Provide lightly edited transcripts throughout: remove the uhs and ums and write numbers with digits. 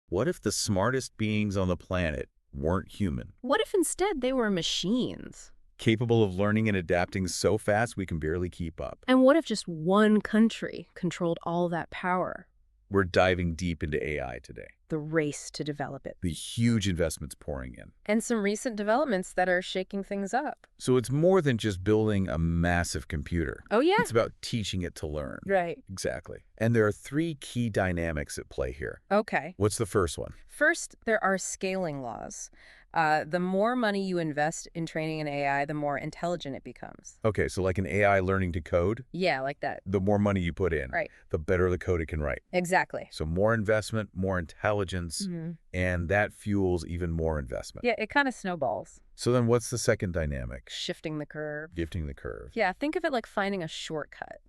What if the smartest beings on the planet weren't human? What if instead they were machines? Capable of learning and adapting so fast we can barely keep up. And what if just one country controlled all that power? We're diving deep into AI today. The race to develop it. The huge investments pouring in. And some recent developments that are shaking things up. So it's more than just building a massive computer. Oh, yeah? It's about teaching it to learn. Right. Exactly. And there are three key dynamics at play here. Okay. What's the first one? First, there are scaling laws. The more money you invest in training an AI, the more intelligent it becomes. Okay, so like an AI learning to code, Yeah, like that. the more money you put in, Right. the better the code it can write. Exactly. So more investment, more intelligence, and that fuels even more investment. Yeah, it kind of snowballs. So then what's the second dynamic? Shifting the curve. Shifting the curve. Yeah, think of it like finding a shortcut.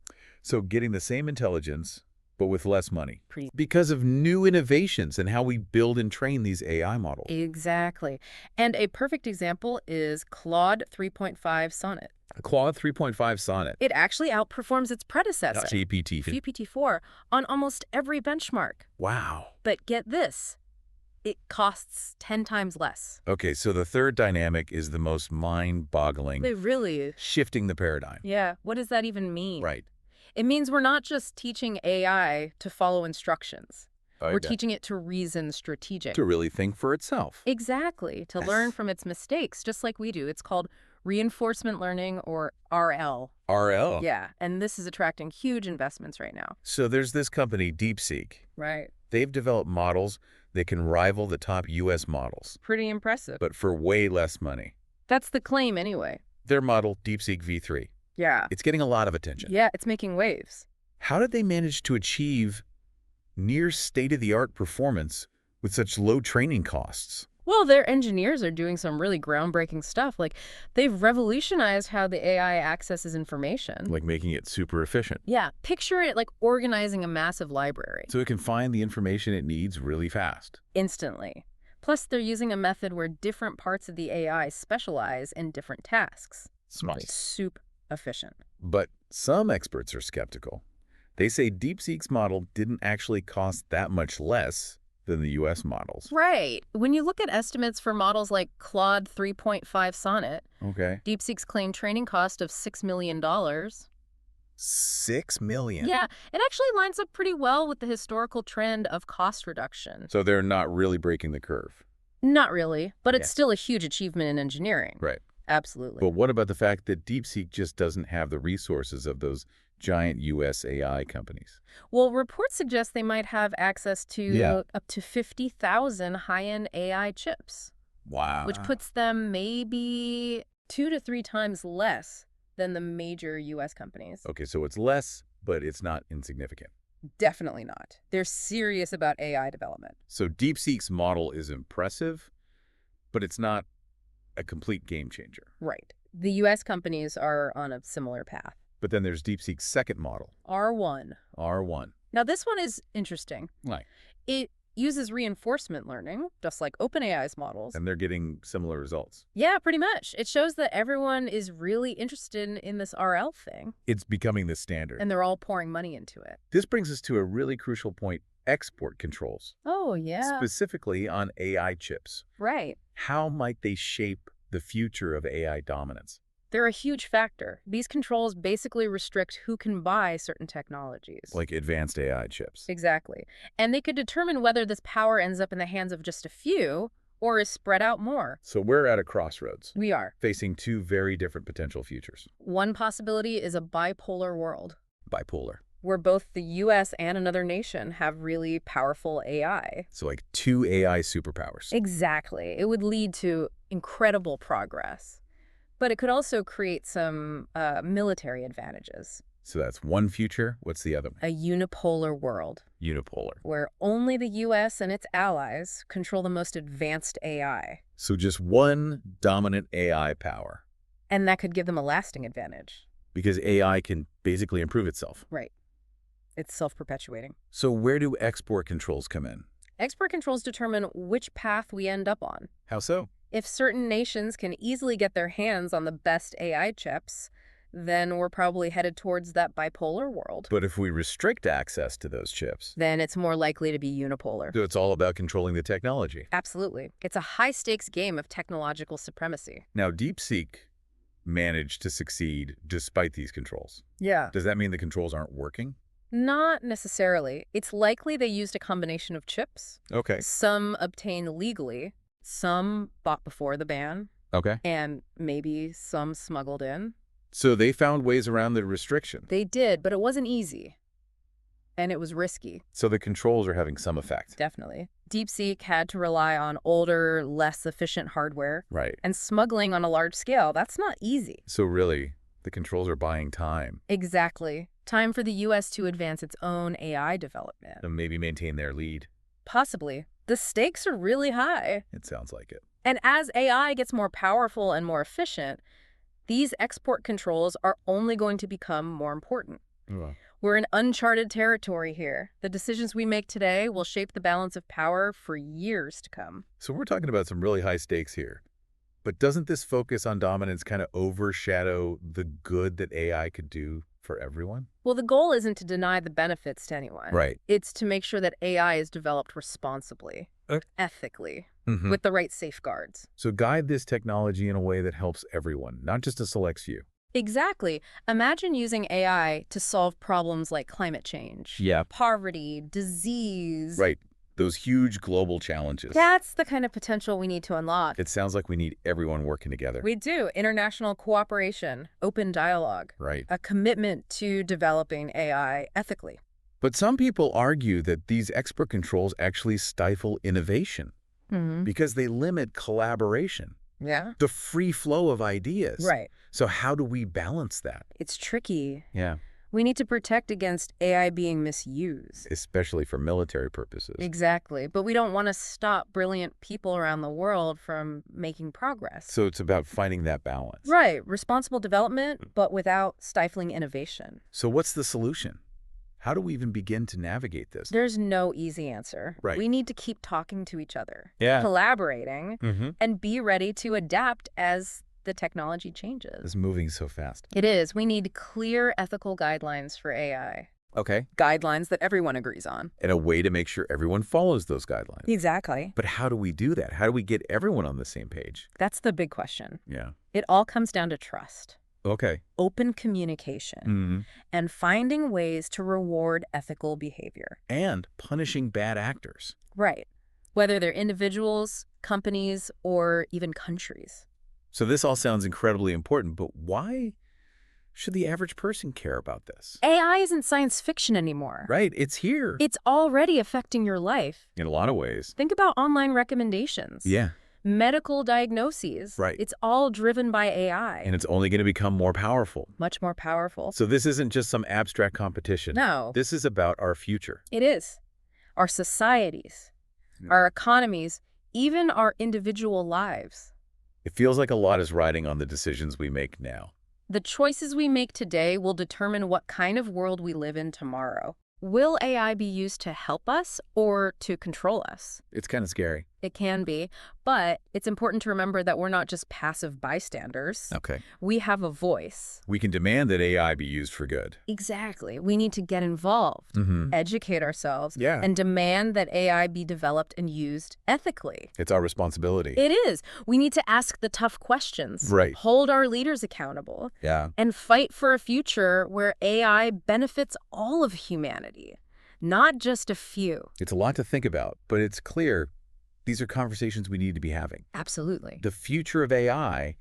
So getting the same intelligence, but with less money. Pretty. Because of new innovations in how we build and train these AI models. Exactly. And a perfect example is Claude 3.5 Sonnet. Claude 3.5 Sonnet. It actually outperforms its predecessor, GPT. GPT-4, on almost every benchmark. Wow. But get this, it costs 10 times less. Okay, so the third dynamic is the most mind-boggling. It really is. Shifting the paradigm. Yeah, what does that even mean? Right. It means we're not just teaching AI to follow instructions. I We're bet. teaching it to reason strategic. To really think for itself. Exactly, to learn from its mistakes, just like we do. It's called reinforcement learning, or RL. RL. Yeah, and this is attracting huge investments right now. So there's this company, DeepSeek. Right. They've developed models that can rival the top U.S. models, Pretty impressive. but for way less money. That's the claim anyway. Their model, DeepSeek-V3, Yeah. it's getting a lot of attention. Yeah, it's making waves. How did they manage to achieve near state-of-the-art performance with such low training costs? Well, their engineers are doing some really groundbreaking stuff. Like, they've revolutionized how the AI accesses information. Like making it super efficient. Yeah, picture it like organizing a massive library. So it can find the information it needs really fast. Instantly. Plus, they're using a method where different parts of the AI specialize in different tasks. Smart. Super efficient. But some experts are skeptical. They say DeepSeek's model didn't actually cost that much less than the U.S. models. Right. When you look at estimates for models like Claude 3.5 Sonnet, Okay. DeepSeek's claimed training cost of $6 million. $6 million. Yeah, it actually lines up pretty well with the historical trend of cost reduction. So they're not really breaking the curve. Not really, but it's Yeah. still a huge achievement in engineering. Right. Absolutely. But what about the fact that DeepSeek just doesn't have the resources of those giant U.S. AI companies? Well, reports suggest they might have access to Yeah. up to 50,000 high-end AI chips, Wow. which puts them maybe 2 to 3 times less than the major U.S. companies. Okay, so it's less, but it's not insignificant. Definitely not. They're serious about AI development. So DeepSeek's model is impressive, but it's not a complete game changer. Right. The U.S. companies are on a similar path. But then there's DeepSeek's second model, R1. R1. Now, this one is interesting. Right. It uses reinforcement learning, just like OpenAI's models. And they're getting similar results. Yeah, pretty much. It shows that everyone is really interested in this RL thing, It's becoming the standard. and they're all pouring money into it. This brings us to a really crucial point, export controls, Oh, yeah. specifically on AI chips. Right. How might they shape the future of AI dominance? They're a huge factor. These controls basically restrict who can buy certain technologies. Like advanced AI chips. Exactly. And they could determine whether this power ends up in the hands of just a few or is spread out more. So we're at a crossroads, We are. facing two very different potential futures. One possibility is a bipolar world, Bipolar. where both the U.S. and another nation have really powerful AI. So like two AI superpowers. Exactly. It would lead to incredible progress. But it could also create some military advantages. So that's one future. What's the other one? A unipolar world, Unipolar. where only the U.S. and its allies control the most advanced AI. So just one dominant AI power. And that could give them a lasting advantage. Because AI can basically improve itself. Right. It's self-perpetuating. So where do export controls come in? Export controls determine which path we end up on. How so? If certain nations can easily get their hands on the best AI chips, then we're probably headed towards that bipolar world. But if we restrict access to those chips, Then it's more likely to be unipolar. so it's all about controlling the technology. Absolutely. It's a high-stakes game of technological supremacy. Now, DeepSeek managed to succeed despite these controls. Yeah. Does that mean the controls aren't working? Not necessarily. It's likely they used a combination of chips. Okay. Some obtained legally, some bought before the ban, Okay. and maybe some smuggled in. So they found ways around the restriction. They did, but it wasn't easy. And it was risky, So the controls are having some effect. definitely. DeepSeek had to rely on older, less efficient hardware, Right. and smuggling on a large scale, that's not easy. So really, the controls are buying time Exactly. Time for the U.S. to advance its own AI development. to maybe maintain their lead. Possibly. The stakes are really high. It sounds like it. And as AI gets more powerful and more efficient, these export controls are only going to become more important. We're in uncharted territory here. The decisions we make today will shape the balance of power for years to come. So we're talking about some really high stakes here. But doesn't this focus on dominance kind of overshadow the good that AI could do for everyone? Well, the goal isn't to deny the benefits to anyone. Right. It's to make sure that AI is developed responsibly, ethically, Mhm. with the right safeguards. So guide this technology in a way that helps everyone, not just a select few. Exactly. Imagine using AI to solve problems like climate change, Yeah. poverty, disease. Right. Those huge global challenges. That's the kind of potential we need to unlock. It sounds like we need everyone working together. We do. International cooperation, open dialogue, Right. a commitment to developing AI ethically. But some people argue that these expert controls actually stifle innovation because they limit collaboration, Yeah. the free flow of ideas. Right. So how do we balance that? It's tricky. Yeah. We need to protect against AI being misused. Especially for military purposes. Exactly. But we don't want to stop brilliant people around the world from making progress. So it's about finding that balance. Right. Responsible development, but without stifling innovation. So what's the solution? How do we even begin to navigate this? There's no easy answer. Right. We need to keep talking to each other, Yeah. collaborating, Mm-hmm. and be ready to adapt as the technology changes. It's moving so fast. It is. We need clear ethical guidelines for AI. Okay. Guidelines that everyone agrees on. And a way to make sure everyone follows those guidelines. Exactly. But how do we do that? How do we get everyone on the same page? That's the big question. Yeah. It all comes down to trust, Okay. open communication, Mm-hmm. and finding ways to reward ethical behavior. And punishing bad actors. Right. Whether they're individuals, companies, or even countries. So this all sounds incredibly important, but why should the average person care about this? AI isn't science fiction anymore. Right, it's here. It's already affecting your life. In a lot of ways. Think about online recommendations. Yeah. Medical diagnoses. Right. It's all driven by AI. And it's only going to become more powerful. Much more powerful. So this isn't just some abstract competition. No, This is about our future. it is. Our societies, our economies, even our individual lives. It feels like a lot is riding on the decisions we make now. The choices we make today will determine what kind of world we live in tomorrow. Will AI be used to help us or to control us? It's kind of scary. It can be, but it's important to remember that we're not just passive bystanders. Okay. We have a voice. We can demand that AI be used for good. Exactly. We need to get involved, Mm-hmm. educate ourselves, Yeah. and demand that AI be developed and used ethically. It's our responsibility. It is. We need to ask the tough questions, Right. hold our leaders accountable, Yeah. and fight for a future where AI benefits all of humanity, not just a few. It's a lot to think about, but it's clear these are conversations we need to be having. Absolutely. The future of AI,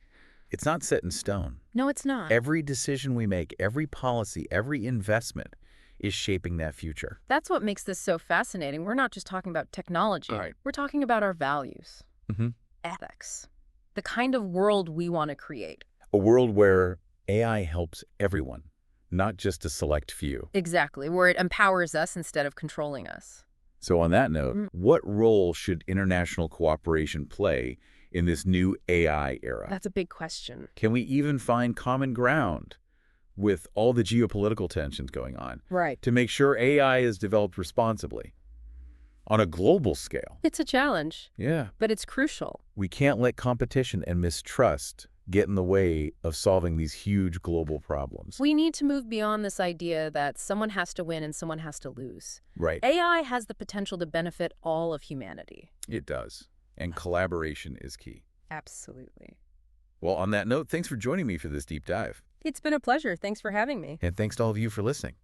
it's not set in stone. No, it's not. Every decision we make, every policy, every investment is shaping that future. That's what makes this so fascinating. We're not just talking about technology. Right. We're talking about our values, Mm-hmm. ethics, the kind of world we want to create. A world where AI helps everyone, not just a select few. Exactly, where it empowers us instead of controlling us. So on that note, what role should international cooperation play in this new AI era? That's a big question. Can we even find common ground with all the geopolitical tensions going on Right. to make sure AI is developed responsibly on a global scale? It's a challenge, Yeah. but it's crucial. We can't let competition and mistrust get in the way of solving these huge global problems. We need to move beyond this idea that someone has to win and someone has to lose. Right. AI has the potential to benefit all of humanity. It does. And collaboration is key. Absolutely. Well, on that note, thanks for joining me for this deep dive. It's been a pleasure. Thanks for having me. And thanks to all of you for listening.